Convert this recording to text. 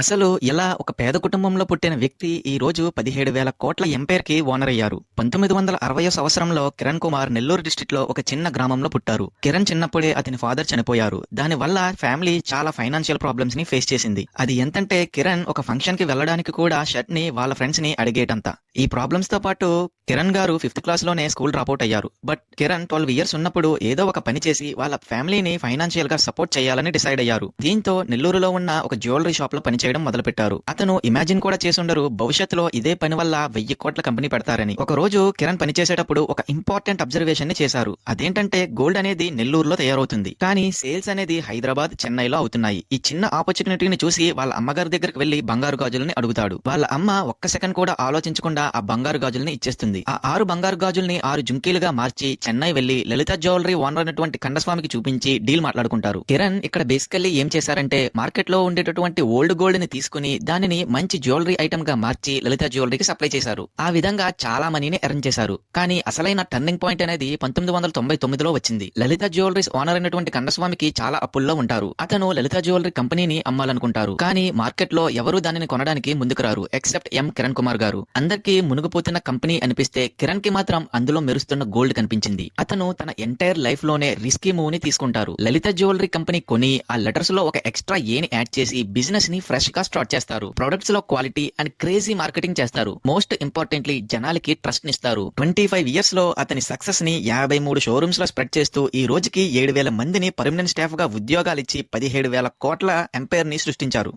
అసలు ఇలా ఒక పేద కుటుంబంలో పుట్టిన వ్యక్తి ఈ రోజు 17,000 కోట్ల ఎంపైర్‌కి ఓనర్ అయ్యారు. 1960 సంవత్సరంలో కిరణ్ కుమార్ నెల్లూరు డిస్ట్రిక్ట్‌లో ఒక చిన్న గ్రామంలో పుట్టారు. కిరణ్ చిన్నప్పుడే అతని ఫాదర్ చనిపోయారు. దానివల్ల ఫ్యామిలీ చాలా ఫైనాన్షియల్ ప్రాబ్లమ్స్‌ని ఫేస్ చేసింది. అది ఎంతంటే కిరణ్ ఒక ఫంక్షన్‌కి వెళ్ళడానికి కూడా షర్ట్‌ని వాళ్ళ ఫ్రెండ్స్‌ని అడిగేటంత. ఈ ప్రాబ్లమ్స్‌తో పాటు కిరణ్ గారు 5th క్లాస్‌లోనే స్కూల్ డ్రాపౌట్ అయ్యారు. బట్ కిరణ్ 12 ఇయర్స్ ఉన్నప్పుడు ఏదో ఒక పని చేసి వాళ్ళ ఫ్యామిలీని ఫైనాన్షియల్‌గా సపోర్ట్ చేయాలని డిసైడ్ అయ్యారు. దీంతో నెల్లూరులో ఉన్న ఒక జ్యువెలరీ షాప్‌లో పనిచేయడం మొదలుపెట్టారు. అతను ఇమాజిన్ కూడా చేసుండరు భవిష్యత్తులో ఇదే పని వల్ల 1000 కోట్ల కంపెనీ పెడతారని. ఒక రోజు కిరణ్ పనిచేసేటప్పుడు ఒక ఇంపార్టెంట్ అబ్జర్వేషన్ ని చేశారు. అదేంటంటే గోల్డ్ అనేది నెల్లూరులో తయారవుతుంది. కానీ సేల్స్ అనేది హైదరాబాద్, చెన్నైలో అవుతున్నాయి. ఈ చిన్న ఆపర్చునిటీని చూసి వాళ్ళ అమ్మగారి దగ్గరికి వెళ్లి బంగారు గాజుల్ని అడుగుతాడు. వాళ్ళ అమ్మ ఒక్క సెకండ్ కూడా ఆలోచించకుండా ఆ బంగారు గాజుల్ని ఇచ్చేస్తుంది. ఆ 6 బంగారు గాజుల్ని 6 జుంకీలుగా మార్చి చెన్నై వెళ్లి లలిత జ్యువెలరీ ఓనర్ అయినటువంటి కండస్వామికి చూపించి డీల్ మాట్లాడుకుంటారు. కిరణ్ ఇక్కడ బేసికల్లీ ఏం చేశారంటే మార్కెట్ లో ఉండేటటువంటి ఓల్డ్ గోల్డ్ ని తీసుకుని దానిని మంచి జ్యువెలరీ ఐటమ్ గా మార్చి లలిత జ్యువెలరీకి సప్లై చేశారు. ఆ విధంగా చాలా మనీని ఎర్న్ చేశారు. కానీ అసలైన టర్నింగ్ పాయింట్ అనేది 1999లో వచ్చింది. లలిత జ్యువెలరీస్ ఓనర్ అయినటువంటి కండస్వామికి చాలా అప్పుల్లో ఉంటారు. అతను లలిత జ్యువెలరీ కంపెనీని అమ్మాలనుకుంటారు. కానీ మార్కెట్ లో ఎవరు దానిని కొనడానికి ముందుకు రారు ఎక్సెప్ట్ ఎం కిరణ్ కుమార్ గారు. అందరికీ మునిగిపోతున్న కంపెనీ అనిపిస్తే కిరణ్ కి మాత్రం అందులో మెరుస్తున్న గోల్డ్ కనిపించింది. అతను తన ఎంటైర్ లైఫ్ లోనే రిస్కీ మూవ్ ని తీసుకుంటారు. లలిత జ్యువెలరీ కంపెనీ కొని ఆ లెటర్స్ లో ఒక ఎక్స్ట్రా ఏని యాడ్ చేసి బిజినెస్ ని ఫ్రెష్ గా స్టార్ట్ చేస్తారు. ప్రొడక్ట్స్ లో క్వాలిటీ అండ్ క్రేజీ మార్కెటింగ్ చేస్తారు. మోస్ట్ ఇంపార్టెంట్లీ జనాలకి ట్రస్ట్ నిస్తారు. 25 ఇయర్స్ లో అతని సక్సెస్ ని 53 షోరూమ్స్ లో స్ప్రెడ్ చేస్తూ ఈ రోజుకి 7,000 మందిని పర్మనెంట్ స్టాఫ్ గా ఉద్యోగాలిచ్చి 17,000 కోట్ల ఎంపైర్ ని సృష్టించారు.